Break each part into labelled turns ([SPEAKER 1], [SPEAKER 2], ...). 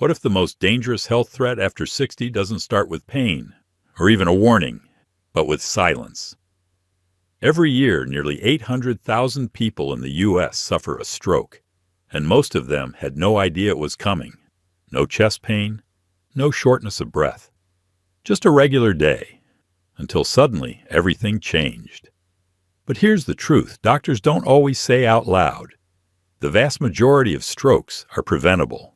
[SPEAKER 1] What if the most dangerous health threat after 60 doesn't start with pain, or even a warning, but with silence? Every year, nearly 800,000 people in the U.S. suffer a stroke, and most of them had no idea it was coming. No chest pain, no shortness of breath. Just a regular day, until suddenly everything changed. But here's the truth doctors don't always say out loud. The vast majority of strokes are preventable,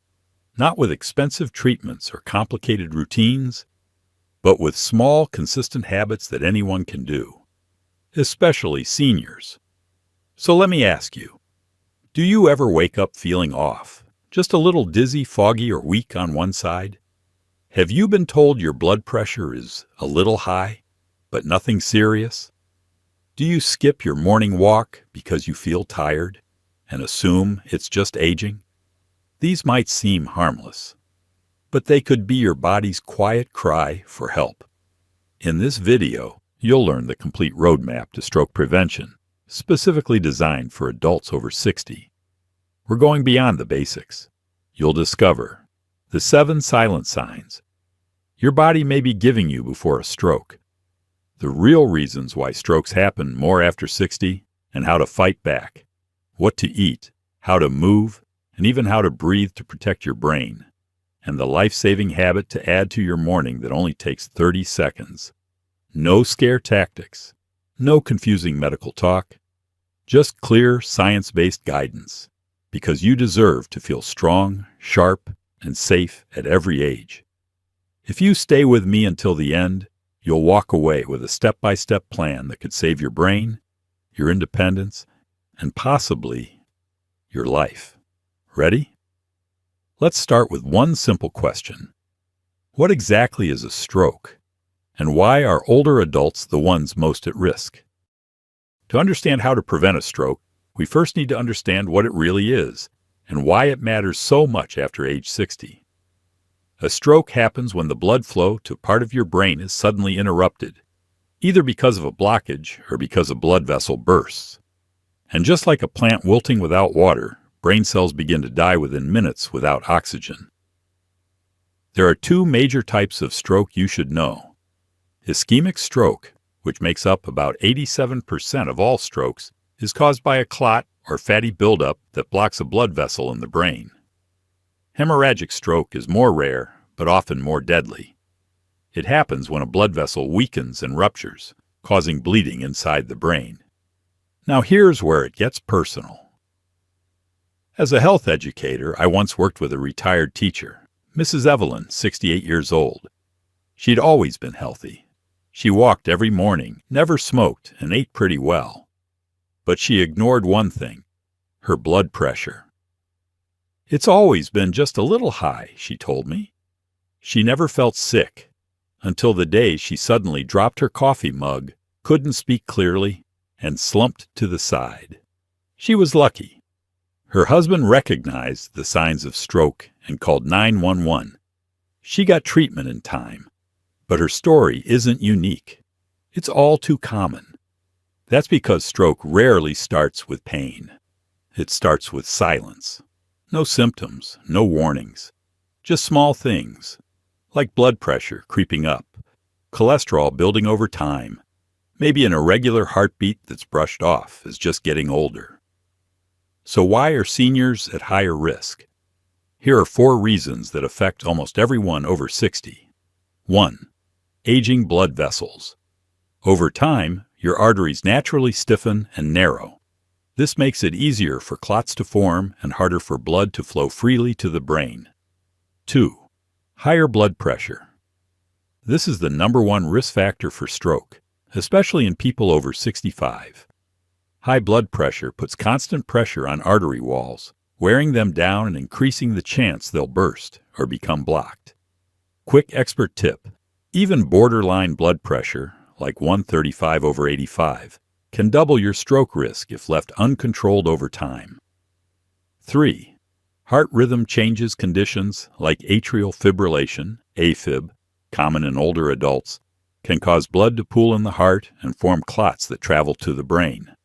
[SPEAKER 1] not with expensive treatments or complicated routines, but with small, consistent habits that anyone can do, especially seniors. So let me ask you, do you ever wake up feeling off, just a little dizzy, foggy, or weak on one side? Have you been told your blood pressure is a little high, but nothing serious? Do you skip your morning walk because you feel tired and assume it's just aging? These might seem harmless, but they could be your body's quiet cry for help. In this video, you'll learn the complete roadmap to stroke prevention, specifically designed for adults over 60. We're going beyond the basics. You'll discover the 7 silent signs your body may be giving you before a stroke, the real reasons why strokes happen more after 60, and how to fight back, what to eat, how to move, and even how to breathe to protect your brain, and the life-saving habit to add to your morning that only takes 30 seconds. No scare tactics, no confusing medical talk, just clear, science-based guidance, because you deserve to feel strong, sharp, and safe at every age. If you stay with me until the end, you'll walk away with a step-by-step plan that could save your brain, your independence, and possibly your life. Ready? Let's start with one simple question. What exactly is a stroke? And why are older adults the ones most at risk? To understand how to prevent a stroke, we first need to understand what it really is and why it matters so much after age 60. A stroke happens when the blood flow to part of your brain is suddenly interrupted, either because of a blockage or because a blood vessel bursts. And just like a plant wilting without water, brain cells begin to die within minutes without oxygen. There are 2 major types of stroke you should know. Ischemic stroke, which makes up about 87% of all strokes, is caused by a clot or fatty buildup that blocks a blood vessel in the brain. Hemorrhagic stroke is more rare, but often more deadly. It happens when a blood vessel weakens and ruptures, causing bleeding inside the brain. Now here's where it gets personal. As a health educator, I once worked with a retired teacher, Mrs. Evelyn, 68 years old. She'd always been healthy. She walked every morning, never smoked, and ate pretty well. But she ignored one thing, her blood pressure. It's always been just a little high, she told me. She never felt sick, until the day she suddenly dropped her coffee mug, couldn't speak clearly, and slumped to the side. She was lucky. Her husband recognized the signs of stroke and called 911. She got treatment in time, but her story isn't unique. It's all too common. That's because stroke rarely starts with pain. It starts with silence. No symptoms, no warnings, just small things, like blood pressure creeping up, cholesterol building over time, maybe an irregular heartbeat that's brushed off as just getting older. So why are seniors at higher risk? Here are 4 reasons that affect almost everyone over 60. 1. Aging blood vessels. Over time, your arteries naturally stiffen and narrow. This makes it easier for clots to form and harder for blood to flow freely to the brain. 2. Higher blood pressure. This is the #1 risk factor for stroke, especially in people over 65. High blood pressure puts constant pressure on artery walls, wearing them down and increasing the chance they'll burst or become blocked. Quick expert tip: even borderline blood pressure, like 135/85, can double your stroke risk if left uncontrolled over time. 3. Heart rhythm changes conditions like atrial fibrillation, AFib, common in older adults, can cause blood to pool in the heart and form clots that travel to the brain.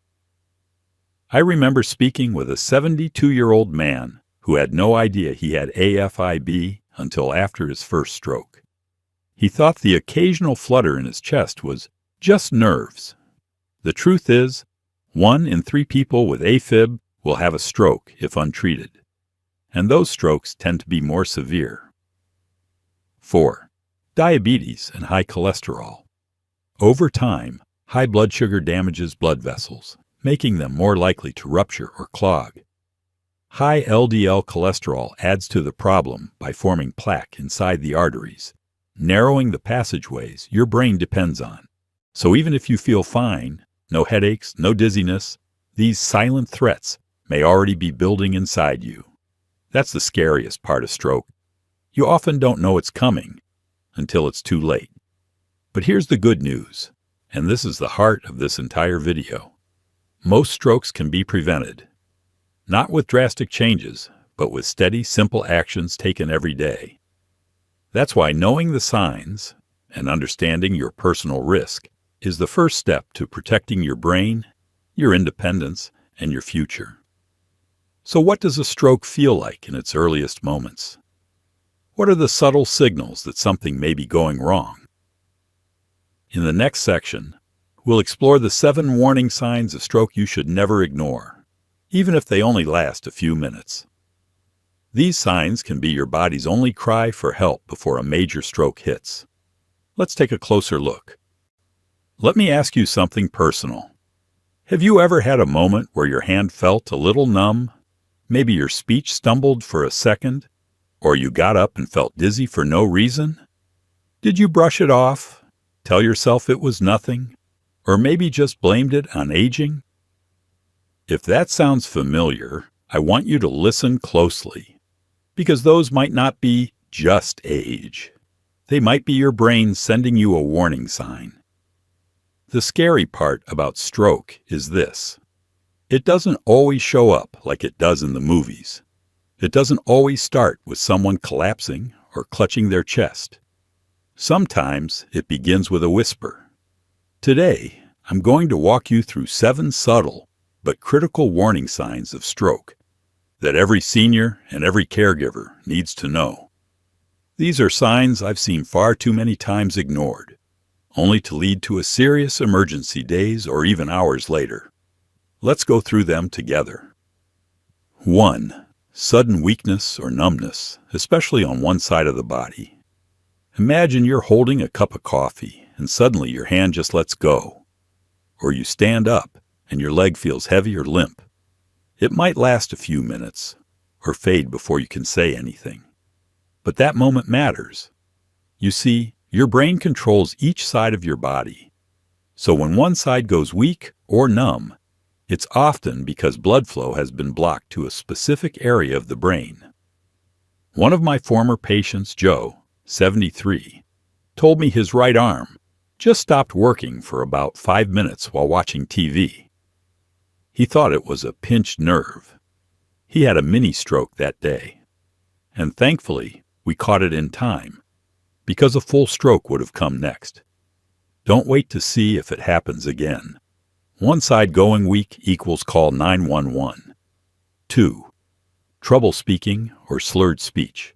[SPEAKER 1] I remember speaking with a 72-year-old man who had no idea he had AFib until after his first stroke. He thought the occasional flutter in his chest was just nerves. The truth is, 1 in 3 people with AFib will have a stroke if untreated, and those strokes tend to be more severe. 4. Diabetes and high cholesterol. Over time, high blood sugar damages blood vessels, making them more likely to rupture or clog. High LDL cholesterol adds to the problem by forming plaque inside the arteries, narrowing the passageways your brain depends on. So even if you feel fine, no headaches, no dizziness, these silent threats may already be building inside you. That's the scariest part of stroke. You often don't know it's coming until it's too late. But here's the good news, and this is the heart of this entire video. Most strokes can be prevented. Not with drastic changes, but with steady, simple actions taken every day. That's why knowing the signs and understanding your personal risk is the first step to protecting your brain, your independence, and your future. So what does a stroke feel like in its earliest moments? What are the subtle signals that something may be going wrong? In the next section, we'll explore the 7 warning signs of stroke you should never ignore, even if they only last a few minutes. These signs can be your body's only cry for help before a major stroke hits. Let's take a closer look. Let me ask you something personal. Have you ever had a moment where your hand felt a little numb? Maybe your speech stumbled for a second, or you got up and felt dizzy for no reason? Did you brush it off, tell yourself it was nothing, or maybe just blamed it on aging? If that sounds familiar, I want you to listen closely, because those might not be just age. They might be your brain sending you a warning sign. The scary part about stroke is this. It doesn't always show up like it does in the movies. It doesn't always start with someone collapsing or clutching their chest. Sometimes it begins with a whisper. Today, I'm going to walk you through 7 subtle but critical warning signs of stroke that every senior and every caregiver needs to know. These are signs I've seen far too many times ignored, only to lead to a serious emergency days or even hours later. Let's go through them together. 1. Sudden weakness or numbness, especially on one side of the body. Imagine you're holding a cup of coffee and suddenly your hand just lets go. Or you stand up and your leg feels heavy or limp. It might last a few minutes or fade before you can say anything. But that moment matters. You see, your brain controls each side of your body. So when one side goes weak or numb, it's often because blood flow has been blocked to a specific area of the brain. One of my former patients, Joe, 73, told me his right arm just stopped working for about 5 minutes while watching TV. He thought it was a pinched nerve. He had a mini stroke that day. And thankfully, we caught it in time, because a full stroke would have come next. Don't wait to see if it happens again. One side going weak equals call 911. 2. Trouble speaking or slurred speech.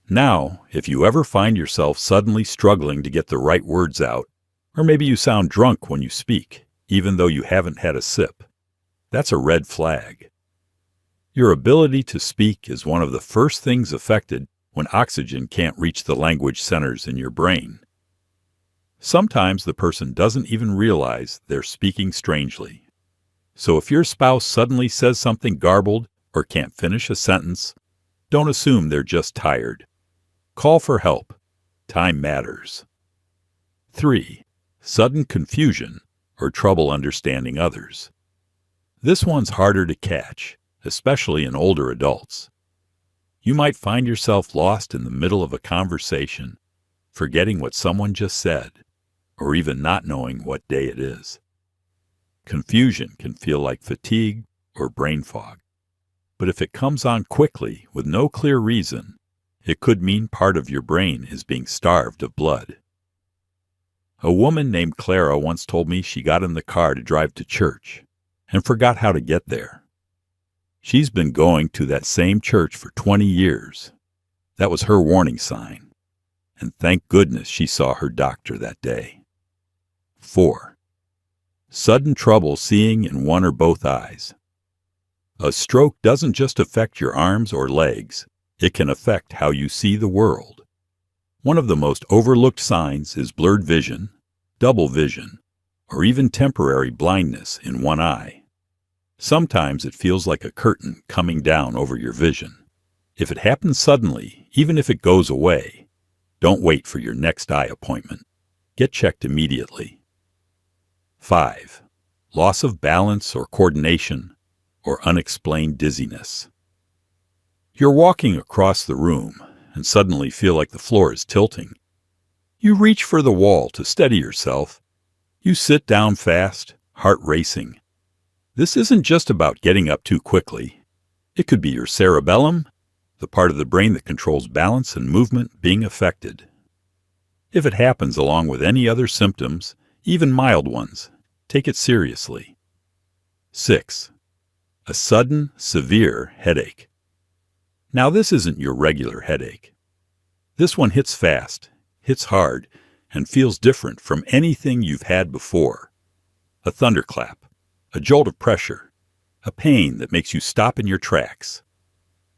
[SPEAKER 1] Now, if you ever find yourself suddenly struggling to get the right words out, or maybe you sound drunk when you speak, even though you haven't had a sip, that's a red flag. Your ability to speak is one of the first things affected when oxygen can't reach the language centers in your brain. Sometimes the person doesn't even realize they're speaking strangely. So if your spouse suddenly says something garbled or can't finish a sentence, don't assume they're just tired. Call for help. Time matters. 3. Sudden confusion or trouble understanding others. This one's harder to catch, especially in older adults. You might find yourself lost in the middle of a conversation, forgetting what someone just said, or even not knowing what day it is. Confusion can feel like fatigue or brain fog, but if it comes on quickly with no clear reason, it could mean part of your brain is being starved of blood. A woman named Clara once told me she got in the car to drive to church and forgot how to get there. She's been going to that same church for 20 years. That was her warning sign. And thank goodness she saw her doctor that day. 4. Sudden trouble seeing in one or both eyes. A stroke doesn't just affect your arms or legs, it can affect how you see the world. One of the most overlooked signs is blurred vision, double vision, or even temporary blindness in one eye. Sometimes it feels like a curtain coming down over your vision. If it happens suddenly, even if it goes away, don't wait for your next eye appointment. Get checked immediately. 5. Loss of balance or coordination, or unexplained dizziness. You're walking across the room and suddenly feel like the floor is tilting. You reach for the wall to steady yourself. You sit down fast, heart racing. This isn't just about getting up too quickly. It could be your cerebellum, the part of the brain that controls balance and movement, being affected. If it happens along with any other symptoms, even mild ones, take it seriously. 6. A sudden, severe headache. Now this isn't your regular headache. This one hits fast, hits hard, and feels different from anything you've had before. A thunderclap, a jolt of pressure, a pain that makes you stop in your tracks.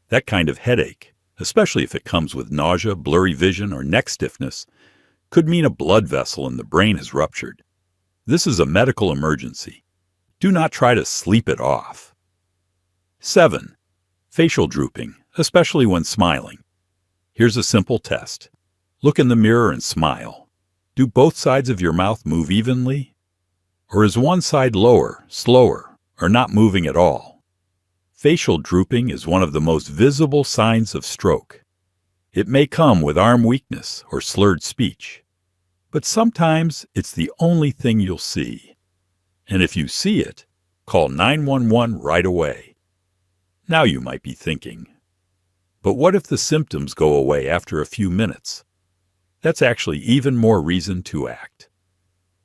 [SPEAKER 1] That kind of headache, especially if it comes with nausea, blurry vision, or neck stiffness, could mean a blood vessel in the brain has ruptured. This is a medical emergency. Do not try to sleep it off. 7. Facial drooping, especially when smiling. Here's a simple test. Look in the mirror and smile. Do both sides of your mouth move evenly? Or is one side lower, slower, or not moving at all? Facial drooping is one of the most visible signs of stroke. It may come with arm weakness or slurred speech, but sometimes it's the only thing you'll see. And if you see it, call 911 right away. Now you might be thinking, but what if the symptoms go away after a few minutes? That's actually even more reason to act.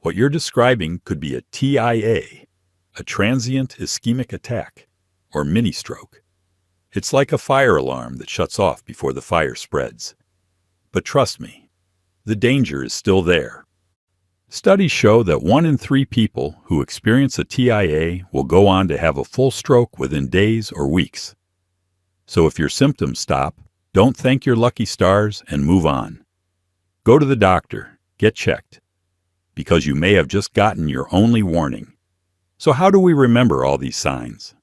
[SPEAKER 1] What you're describing could be a TIA, a transient ischemic attack, or mini-stroke. It's like a fire alarm that shuts off before the fire spreads. But trust me, the danger is still there. Studies show that 1 in 3 people who experience a TIA will go on to have a full stroke within days or weeks. So if your symptoms stop, don't thank your lucky stars and move on. Go to the doctor, get checked, because you may have just gotten your only warning. So how do we remember all these signs?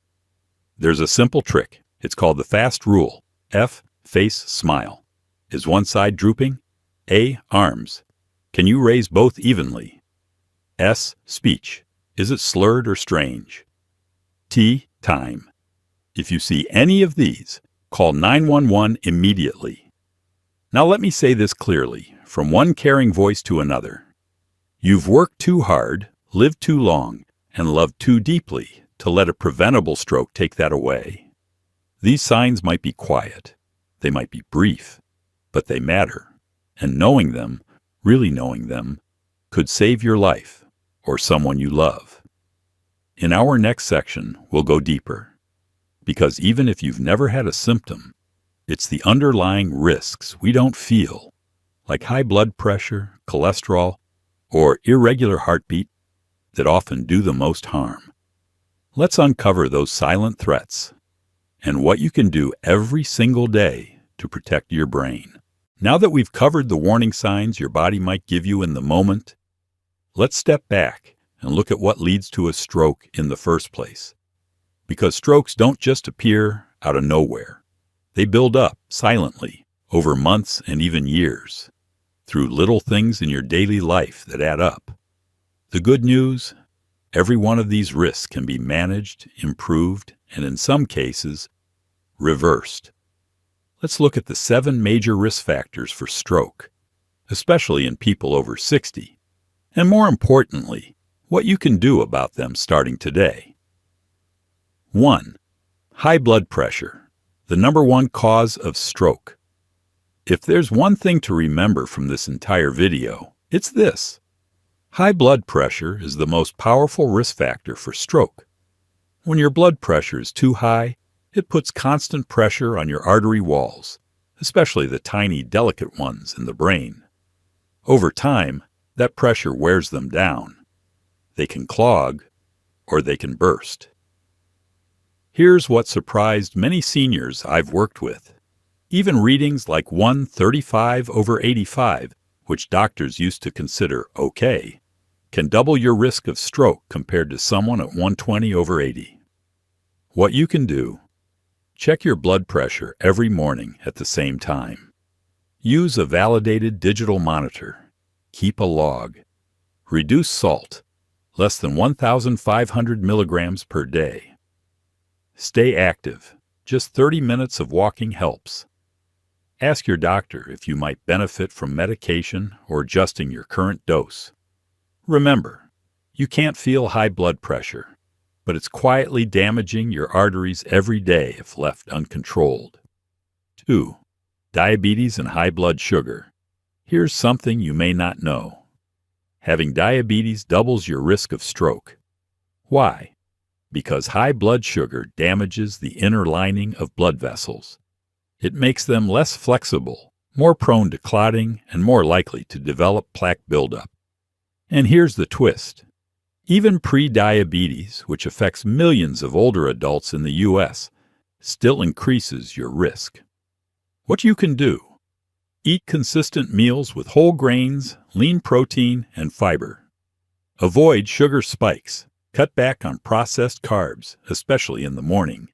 [SPEAKER 1] There's a simple trick. It's called the FAST rule. F, face, smile. Is one side drooping? A, arms. Can you raise both evenly? S, speech. Is it slurred or strange? T, time. If you see any of these, call 911 immediately. Now let me say this clearly, from one caring voice to another. You've worked too hard, lived too long, and loved too deeply to let a preventable stroke take that away. These signs might be quiet, they might be brief, but they matter, and knowing them, really knowing them, could save your life or someone you love. In our next section, we'll go deeper, because even if you've never had a symptom, it's the underlying risks we don't feel, like high blood pressure, cholesterol, or irregular heartbeat, that often do the most harm. Let's uncover those silent threats and what you can do every single day to protect your brain. Now that we've covered the warning signs your body might give you in the moment, let's step back and look at what leads to a stroke in the first place. Because strokes don't just appear out of nowhere. They build up silently over months and even years, through little things in your daily life that add up. The good news, every one of these risks can be managed, improved, and in some cases, reversed. Let's look at the 7 major risk factors for stroke, especially in people over 60, and more importantly, what you can do about them starting today. 1. High blood pressure, the number one cause of stroke. If there's one thing to remember from this entire video, it's this. High blood pressure is the most powerful risk factor for stroke. When your blood pressure is too high, it puts constant pressure on your artery walls, especially the tiny, delicate ones in the brain. Over time, that pressure wears them down. They can clog, or they can burst. Here's what surprised many seniors I've worked with. Even readings like 135/85, which doctors used to consider okay, can double your risk of stroke compared to someone at 120/80. What you can do: check your blood pressure every morning at the same time. Use a validated digital monitor. Keep a log. Reduce salt, less than 1,500 milligrams per day. Stay active. Just 30 minutes of walking helps. Ask your doctor if you might benefit from medication or adjusting your current dose. Remember, you can't feel high blood pressure, but it's quietly damaging your arteries every day if left uncontrolled. 2. Diabetes and high blood sugar. Here's something you may not know. Having diabetes doubles your risk of stroke. Why? Because high blood sugar damages the inner lining of blood vessels. It makes them less flexible, more prone to clotting, and more likely to develop plaque buildup. And here's the twist. Even pre-diabetes, which affects millions of older adults in the U.S., still increases your risk. What you can do: eat consistent meals with whole grains, lean protein, and fiber. Avoid sugar spikes. Cut back on processed carbs, especially in the morning.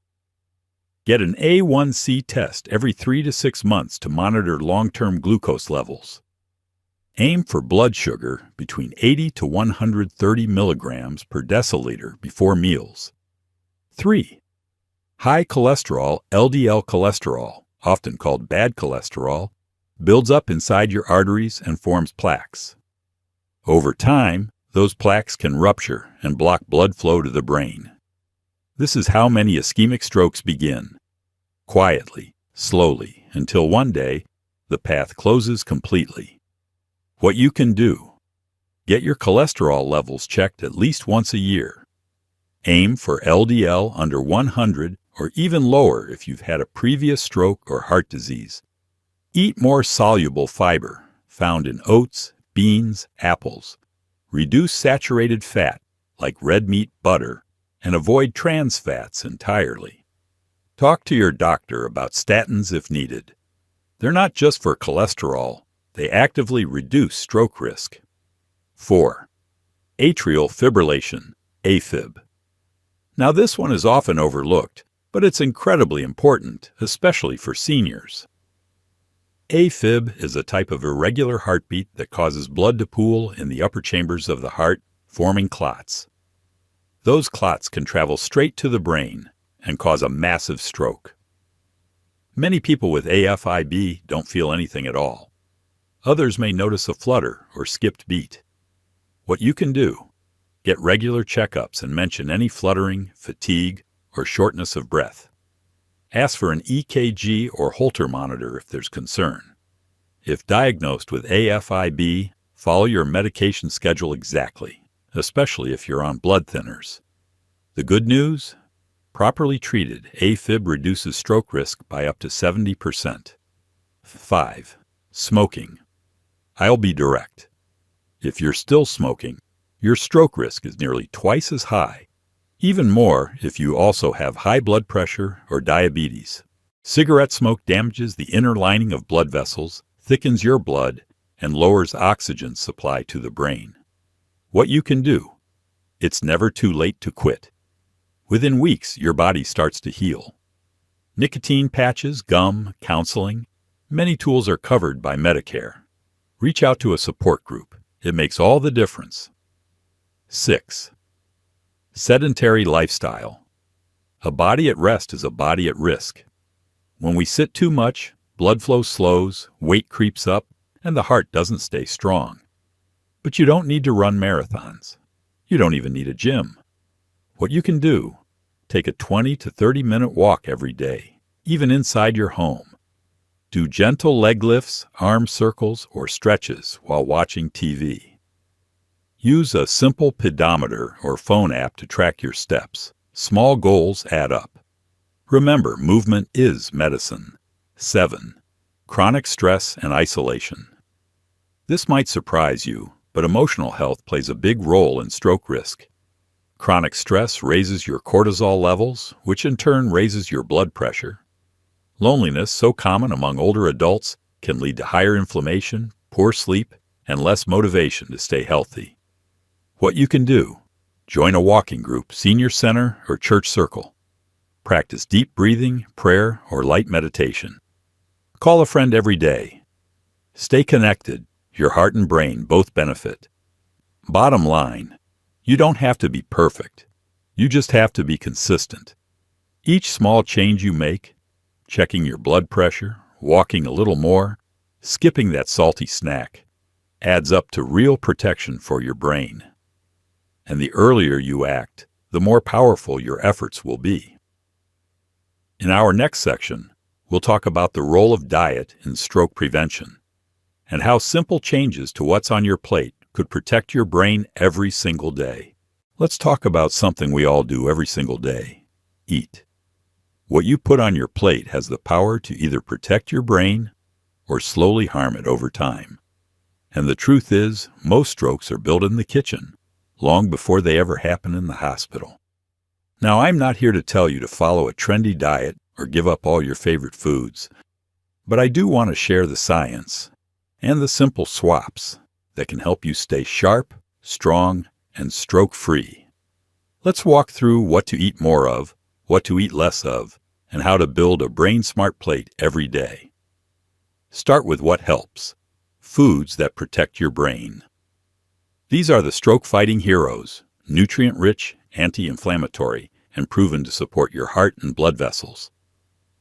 [SPEAKER 1] Get an A1C test every 3 to 6 months to monitor long-term glucose levels. Aim for blood sugar between 80 to 130 milligrams per deciliter before meals. 3. High cholesterol, LDL cholesterol, often called bad cholesterol, builds up inside your arteries and forms plaques. Over time, those plaques can rupture and block blood flow to the brain. This is how many ischemic strokes begin. Quietly, slowly, until one day, the path closes completely. What you can do: get your cholesterol levels checked at least once a year. Aim for LDL under 100 or even lower if you've had a previous stroke or heart disease. Eat more soluble fiber, found in oats, beans, apples. Reduce saturated fat, like red meat, butter, and avoid trans fats entirely. Talk to your doctor about statins if needed. They're not just for cholesterol, they actively reduce stroke risk. 4. Atrial fibrillation, AFib. Now this one is often overlooked, but it's incredibly important, especially for seniors. AFib is a type of irregular heartbeat that causes blood to pool in the upper chambers of the heart, forming clots. Those clots can travel straight to the brain and cause a massive stroke. Many people with AFib don't feel anything at all. Others may notice a flutter or skipped beat. What you can do: get regular checkups and mention any fluttering, fatigue, or shortness of breath. Ask for an EKG or Holter monitor if there's concern. If diagnosed with AFib, follow your medication schedule exactly, especially if you're on blood thinners. The good news? Properly treated, AFib reduces stroke risk by up to 70%. 5. Smoking. I'll be direct. If you're still smoking, your stroke risk is nearly twice as high. Even more if you also have high blood pressure or diabetes. Cigarette smoke damages the inner lining of blood vessels, thickens your blood, and lowers oxygen supply to the brain. What you can do: it's never too late to quit. Within weeks, your body starts to heal. Nicotine patches, gum, counseling, many tools are covered by Medicare. Reach out to a support group. It makes all the difference. 6. Sedentary lifestyle. A body at rest is a body at risk. When we sit too much, blood flow slows, weight creeps up, and the heart doesn't stay strong. But you don't need to run marathons. You don't even need a gym. What you can do: take a 20 to 30-minute walk every day, even inside your home. Do gentle leg lifts, arm circles, or stretches while watching TV. Use a simple pedometer or phone app to track your steps. Small goals add up. Remember, movement is medicine. 7. Chronic stress and isolation. This might surprise you, but emotional health plays a big role in stroke risk. Chronic stress raises your cortisol levels, which in turn raises your blood pressure. Loneliness, so common among older adults, can lead to higher inflammation, poor sleep, and less motivation to stay healthy. What you can do: join a walking group, senior center, or church circle. Practice deep breathing, prayer, or light meditation. Call a friend every day. Stay connected. Your heart and brain both benefit. Bottom line, you don't have to be perfect. You just have to be consistent. Each small change you make, checking your blood pressure, walking a little more, skipping that salty snack, adds up to real protection for your brain. And the earlier you act, the more powerful your efforts will be. In our next section, we'll talk about the role of diet in stroke prevention and how simple changes to what's on your plate could protect your brain every single day. Let's talk about something we all do every single day: eat. What you put on your plate has the power to either protect your brain or slowly harm it over time. And the truth is, most strokes are built in the kitchen, long before they ever happen in the hospital. Now, I'm not here to tell you to follow a trendy diet or give up all your favorite foods, but I do want to share the science and the simple swaps that can help you stay sharp, strong, and stroke-free. Let's walk through what to eat more of, what to eat less of, and how to build a brain-smart plate every day. Start with what helps: foods that protect your brain. These are the stroke-fighting heroes, nutrient-rich, anti-inflammatory, and proven to support your heart and blood vessels.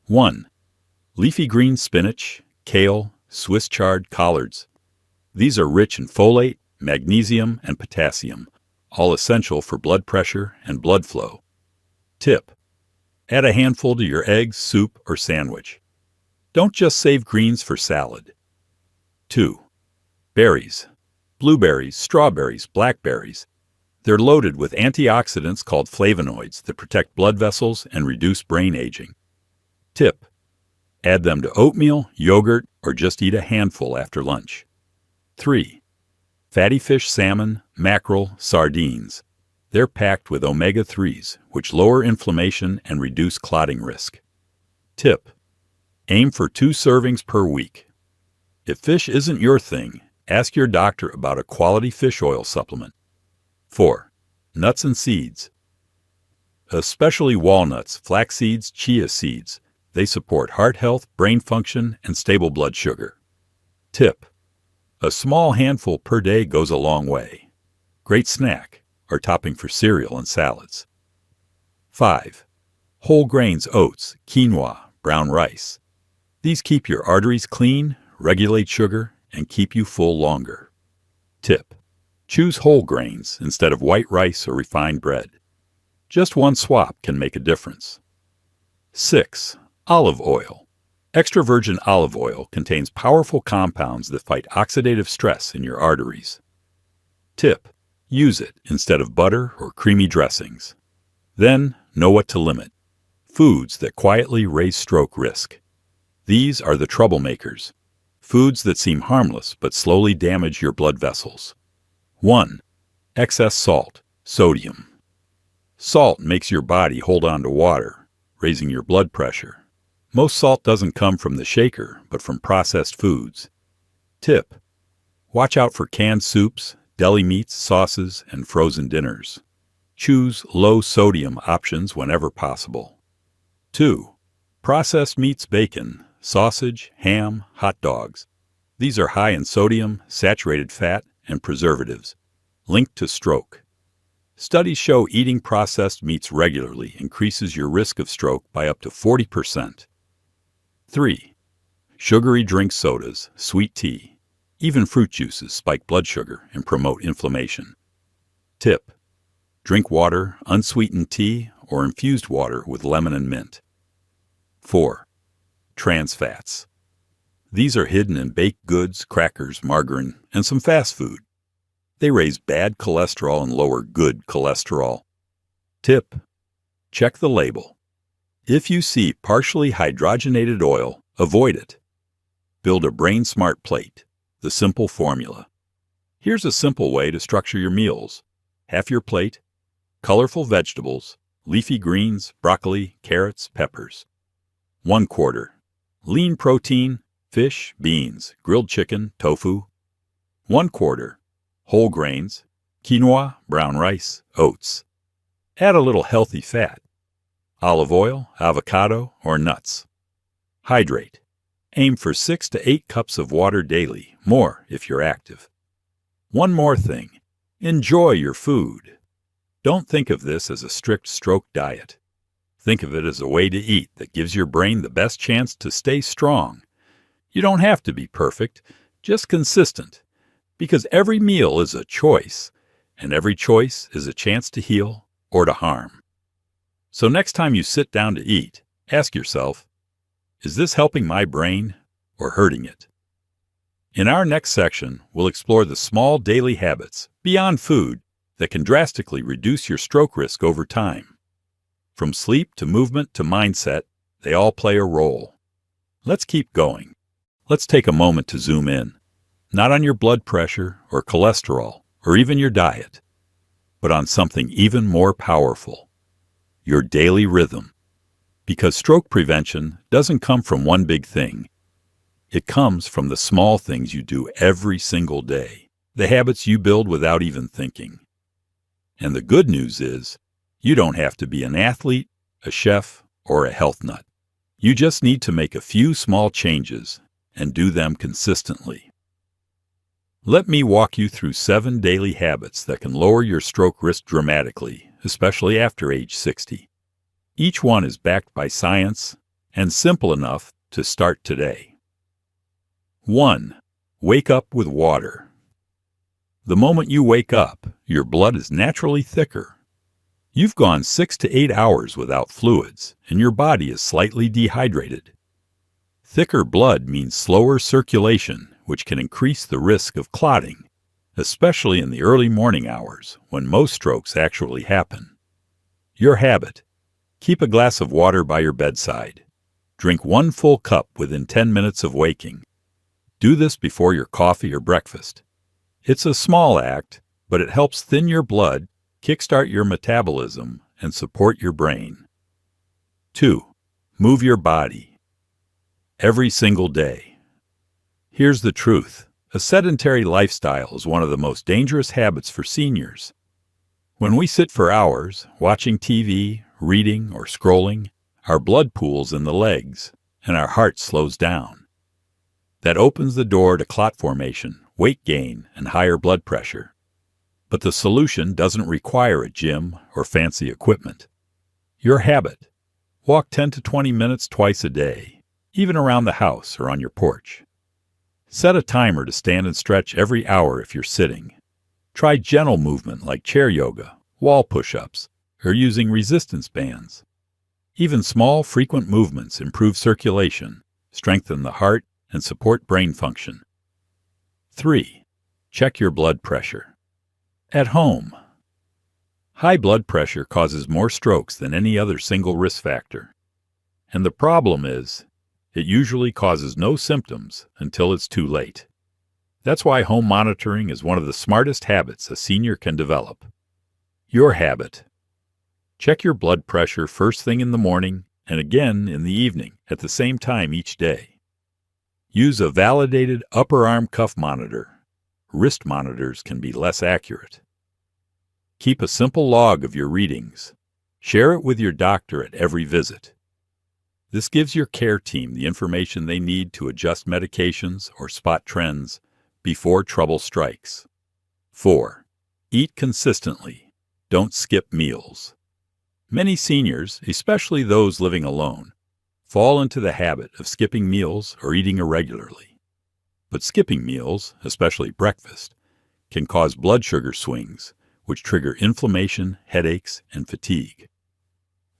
[SPEAKER 1] 1. Leafy green spinach, kale, Swiss chard, collards. These are rich in folate, magnesium, and potassium, all essential for blood pressure and blood flow. Tip: add a handful to your eggs, soup, or sandwich. Don't just save greens for salad. 2. Berries. Blueberries, strawberries, blackberries. They're loaded with antioxidants called flavonoids that protect blood vessels and reduce brain aging. Tip: add them to oatmeal, yogurt, or just eat a handful after lunch. 3. Fatty fish, salmon, mackerel, sardines. They're packed with omega-3s, which lower inflammation and reduce clotting risk. Tip: aim for 2 servings per week. If fish isn't your thing, ask your doctor about a quality fish oil supplement. 4. Nuts and seeds. Especially walnuts, flax seeds, chia seeds. They support heart health, brain function, and stable blood sugar. Tip: a small handful per day goes a long way. Great snack or topping for cereal and salads. 5. Whole grains, oats, quinoa, brown rice. These keep your arteries clean, regulate sugar, and keep you full longer. Tip: choose whole grains instead of white rice or refined bread. Just one swap can make a difference. 6. Olive oil. Extra virgin olive oil contains powerful compounds that fight oxidative stress in your arteries. Tip: use it instead of butter or creamy dressings. Then, know what to limit: foods that quietly raise stroke risk. These are the troublemakers. Foods that seem harmless but slowly damage your blood vessels. 1. Excess salt, sodium. Salt makes your body hold on to water, raising your blood pressure. Most salt doesn't come from the shaker, but from processed foods. Tip: watch out for canned soups, deli meats, sauces, and frozen dinners. Choose low-sodium options whenever possible. 2. Processed meats, bacon, sausage, ham, hot dogs. These are high in sodium, saturated fat, and preservatives, linked to stroke. Studies show eating processed meats regularly increases your risk of stroke by up to 40%. 3. Sugary drink sodas, sweet tea. Even fruit juices spike blood sugar and promote inflammation. Tip: drink water, unsweetened tea, or infused water with lemon and mint. 4. Trans fats. These are hidden in baked goods, crackers, margarine, and some fast food. They raise bad cholesterol and lower good cholesterol. Tip: check the label. If you see partially hydrogenated oil, avoid it. Build a brain-smart plate, the simple formula. Here's a simple way to structure your meals. Half your plate, colorful vegetables, leafy greens, broccoli, carrots, peppers. 1/4, lean protein, fish, beans, grilled chicken, tofu. 1/4, whole grains, quinoa, brown rice, oats. Add a little healthy fat, olive oil, avocado, or nuts. Hydrate. Aim for 6 to 8 cups of water daily, more if you're active. One more thing, enjoy your food. Don't think of this as a strict stroke diet. Think of it as a way to eat that gives your brain the best chance to stay strong. You don't have to be perfect, just consistent, because every meal is a choice, and every choice is a chance to heal or to harm. So next time you sit down to eat, ask yourself, is this helping my brain or hurting it? In our next section, we'll explore the small daily habits, beyond food, that can drastically reduce your stroke risk over time. From sleep to movement to mindset, they all play a role. Let's keep going. Let's take a moment to zoom in, not on your blood pressure or cholesterol or even your diet, but on something even more powerful, your daily rhythm. Because stroke prevention doesn't come from one big thing. It comes from the small things you do every single day, the habits you build without even thinking. And the good news is, you don't have to be an athlete, a chef, or a health nut. You just need to make a few small changes and do them consistently. Let me walk you through 7 daily habits that can lower your stroke risk dramatically, especially after age 60. Each one is backed by science and simple enough to start today. 1. Wake up with water. The moment you wake up, your blood is naturally thicker. You've gone 6 to 8 hours without fluids, and your body is slightly dehydrated. Thicker blood means slower circulation, which can increase the risk of clotting, especially in the early morning hours, when most strokes actually happen. Your habit: keep a glass of water by your bedside. Drink 1 full cup within 10 minutes of waking. Do this before your coffee or breakfast. It's a small act, but it helps thin your blood, kickstart your metabolism, and support your brain. 2. Move your body. Every single day. Here's the truth. A sedentary lifestyle is one of the most dangerous habits for seniors. When we sit for hours, watching TV, reading, or scrolling, our blood pools in the legs, and our heart slows down. That opens the door to clot formation, weight gain, and higher blood pressure. But the solution doesn't require a gym or fancy equipment. Your habit: walk 10 to 20 minutes twice a day, even around the house or on your porch. Set a timer to stand and stretch every hour if you're sitting. Try gentle movement like chair yoga, wall push-ups, or using resistance bands. Even small, frequent movements improve circulation, strengthen the heart, and support brain function. 3. Check your blood pressure. At home. High blood pressure causes more strokes than any other single risk factor. And the problem is, it usually causes no symptoms until it's too late. That's why home monitoring is one of the smartest habits a senior can develop. Your habit: check your blood pressure first thing in the morning and again in the evening at the same time each day. Use a validated upper arm cuff monitor. Wrist monitors can be less accurate. Keep a simple log of your readings. Share it with your doctor at every visit. This gives your care team the information they need to adjust medications or spot trends before trouble strikes. 4. Eat consistently. Don't skip meals. Many seniors, especially those living alone, fall into the habit of skipping meals or eating irregularly. But skipping meals, especially breakfast, can cause blood sugar swings, which trigger inflammation, headaches, and fatigue.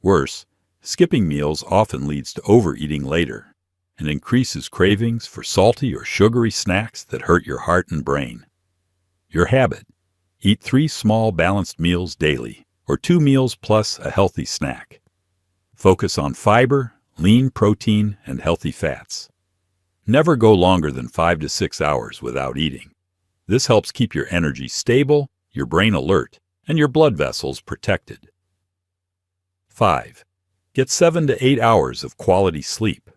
[SPEAKER 1] Worse, skipping meals often leads to overeating later and increases cravings for salty or sugary snacks that hurt your heart and brain. Your habit: eat 3 small balanced meals daily, or 2 meals plus a healthy snack. Focus on fiber, lean protein, and healthy fats. Never go longer than 5 to 6 hours without eating. This helps keep your energy stable, your brain alert, and your blood vessels protected. 5. Get 7 to 8 hours of quality sleep.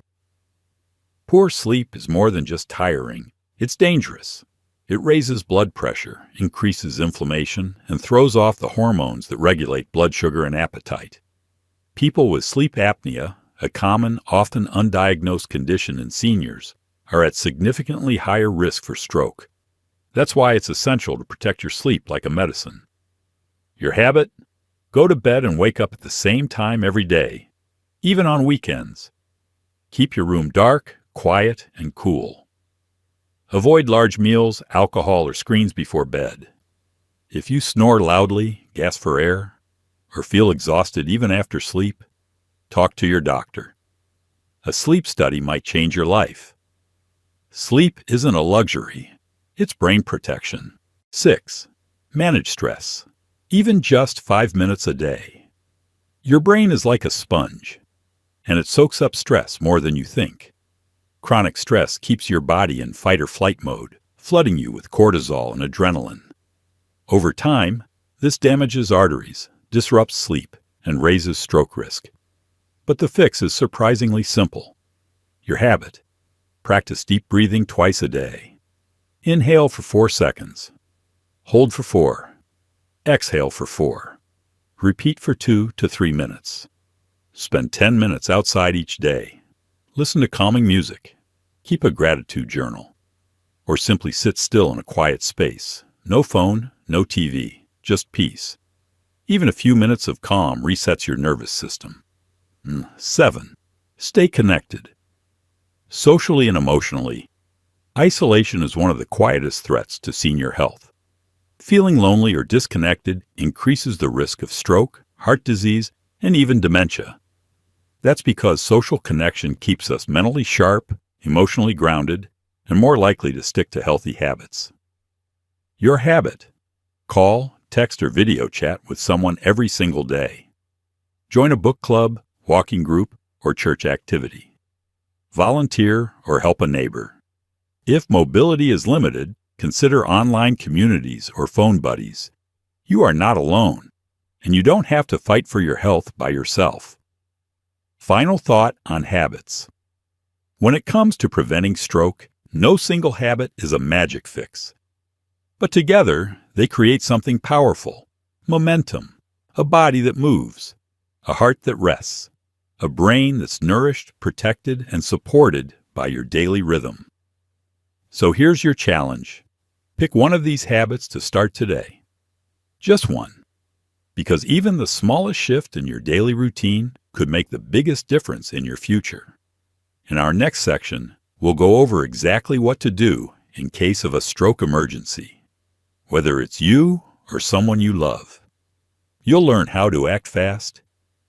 [SPEAKER 1] Poor sleep is more than just tiring. It's dangerous. It raises blood pressure, increases inflammation, and throws off the hormones that regulate blood sugar and appetite. People with sleep apnea, a common, often undiagnosed condition in seniors, are at significantly higher risk for stroke. That's why it's essential to protect your sleep like a medicine. Your habit? Go to bed and wake up at the same time every day, even on weekends. Keep your room dark, quiet, and cool. Avoid large meals, alcohol, or screens before bed. If you snore loudly, gasp for air, or feel exhausted even after sleep, talk to your doctor. A sleep study might change your life. Sleep isn't a luxury. It's brain protection. 6. Manage stress. Even just 5 minutes a day. Your brain is like a sponge, and it soaks up stress more than you think. Chronic stress keeps your body in fight or flight mode, flooding you with cortisol and adrenaline. Over time, this damages arteries, disrupts sleep, and raises stroke risk. But the fix is surprisingly simple. Your habit. Practice deep breathing twice a day. Inhale for 4 seconds. Hold for 4. Exhale for 4. Repeat for 2 to 3 minutes. Spend 10 minutes outside each day. Listen to calming music. Keep a gratitude journal. Or simply sit still in a quiet space. No phone, no TV, just peace. Even a few minutes of calm resets your nervous system. 7. Stay connected. Socially and emotionally, isolation is one of the quietest threats to senior health. Feeling lonely or disconnected increases the risk of stroke, heart disease, and even dementia. That's because social connection keeps us mentally sharp, emotionally grounded, and more likely to stick to healthy habits. Your habit. Call, text, or video chat with someone every single day. Join a book club, walking group, or church activity. Volunteer or help a neighbor. If mobility is limited, consider online communities or phone buddies. You are not alone, and you don't have to fight for your health by yourself. Final thought on habits. When it comes to preventing stroke, no single habit is a magic fix. But together, they create something powerful: momentum, a body that moves, a heart that rests, a brain that's nourished, protected, and supported by your daily rhythm. So here's your challenge. Pick one of these habits to start today. Just one. Because even the smallest shift in your daily routine could make the biggest difference in your future. In our next section, we'll go over exactly what to do in case of a stroke emergency, whether it's you or someone you love. You'll learn how to act fast,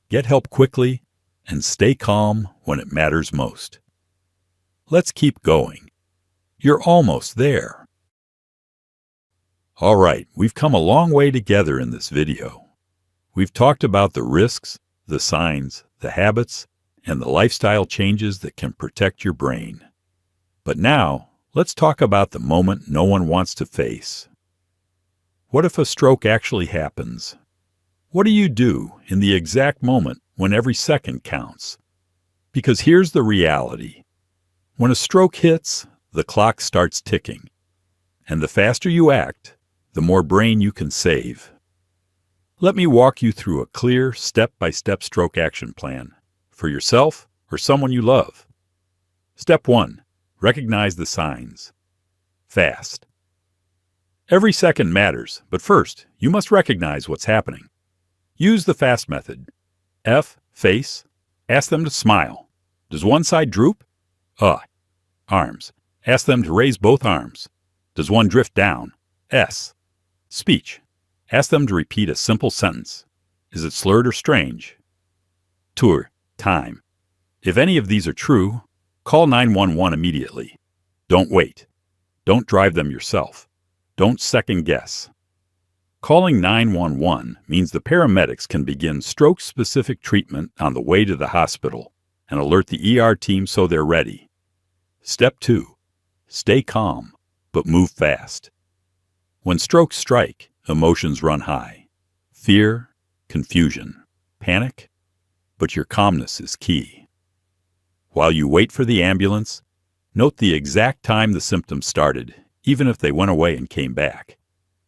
[SPEAKER 1] get help quickly, and stay calm when it matters most. Let's keep going. You're almost there. All right, we've come a long way together in this video. We've talked about the risks, the signs, the habits, and the lifestyle changes that can protect your brain. But now, let's talk about the moment no one wants to face. What if a stroke actually happens? What do you do in the exact moment when every second counts? Because here's the reality. When a stroke hits, the clock starts ticking. And the faster you act, the more brain you can save. Let me walk you through a clear, step-by-step stroke action plan for yourself or someone you love. Step 1. Recognize the signs. Fast. Every second matters, but first, you must recognize what's happening. Use the FAST method. F, face. Ask them to smile. Does one side droop? Arms. Ask them to raise both arms. Does one drift down? S. Speech. Ask them to repeat a simple sentence. Is it slurred or strange? Tour. Time. If any of these are true, call 911 immediately. Don't wait. Don't drive them yourself. Don't second guess. Calling 911 means the paramedics can begin stroke-specific treatment on the way to the hospital and alert the ER team so they're ready. Step 2. Stay calm, but move fast. When strokes strike, emotions run high. Fear, confusion, panic, but your calmness is key. While you wait for the ambulance, note the exact time the symptoms started, even if they went away and came back.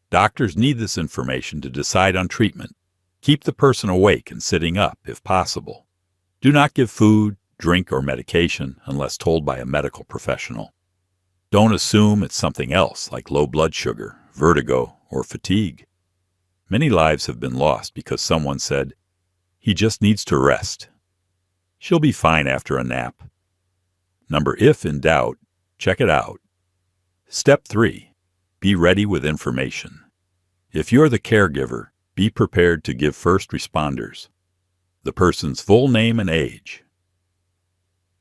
[SPEAKER 1] Doctors need this information to decide on treatment. Keep the person awake and sitting up if possible. Do not give food, drink, or medication unless told by a medical professional. Don't assume it's something else like low blood sugar, vertigo, or fatigue. Many lives have been lost because someone said, "He just needs to rest. She'll be fine after a nap." If in doubt, check it out. Step 3. Be ready with information. If you're the caregiver, be prepared to give first responders the person's full name and age.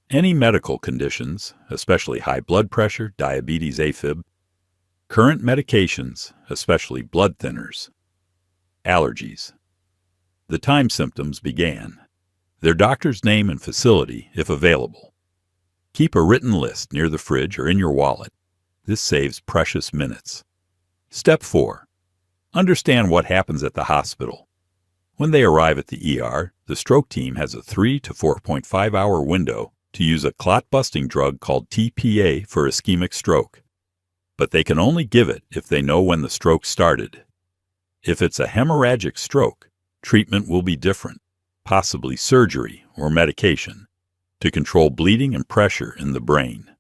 [SPEAKER 1] Any medical conditions, especially high blood pressure, diabetes, AFib, current medications, especially blood thinners, allergies. The time symptoms began. Their doctor's name and facility, if available. Keep a written list near the fridge or in your wallet. This saves precious minutes. Step 4. Understand what happens at the hospital. When they arrive at the ER, the stroke team has a 3 to 4.5 hour window to use a clot-busting drug called TPA for ischemic stroke. But they can only give it if they know when the stroke started. If it's a hemorrhagic stroke, treatment will be different, possibly surgery or medication, to control bleeding and pressure in the brain.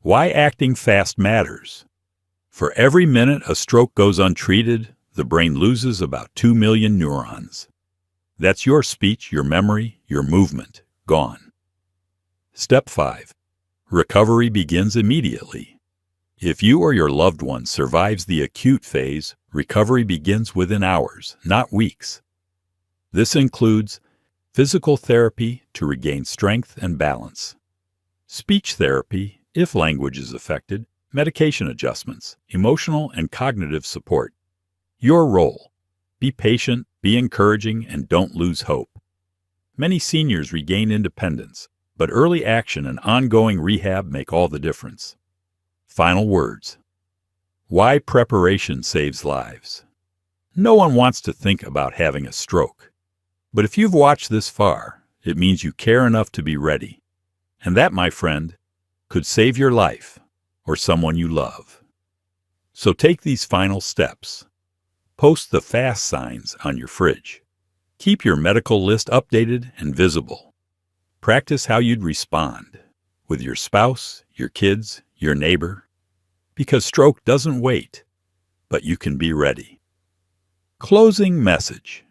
[SPEAKER 1] Why acting fast matters. For every minute a stroke goes untreated, the brain loses about 2 million neurons. That's your speech, your memory, your movement, gone. Step 5. Recovery begins immediately. If you or your loved one survives the acute phase, recovery begins within hours, not weeks. This includes physical therapy to regain strength and balance, speech therapy if language is affected, medication adjustments, emotional and cognitive support. Your role: be patient, be encouraging, and don't lose hope. Many seniors regain independence, but early action and ongoing rehab make all the difference. Final words. Why preparation saves lives. No one wants to think about having a stroke. But if you've watched this far, it means you care enough to be ready. And that, my friend, could save your life or someone you love. So take these final steps. Post the FAST signs on your fridge. Keep your medical list updated and visible. Practice how you'd respond with your spouse, your kids, your neighbor, because stroke doesn't wait, but you can be ready. Closing message.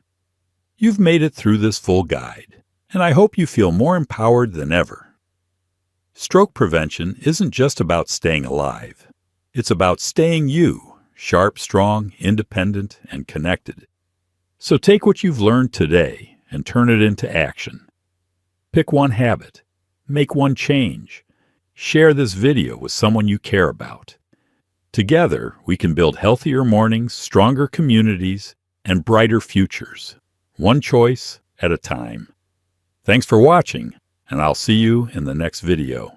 [SPEAKER 1] You've made it through this full guide, and I hope you feel more empowered than ever. Stroke prevention isn't just about staying alive. It's about staying you, sharp, strong, independent, and connected. So take what you've learned today and turn it into action. Pick one habit, make one change, share this video with someone you care about. Together, we can build healthier mornings, stronger communities, and brighter futures, one choice at a time. Thanks for watching, and I'll see you in the next video.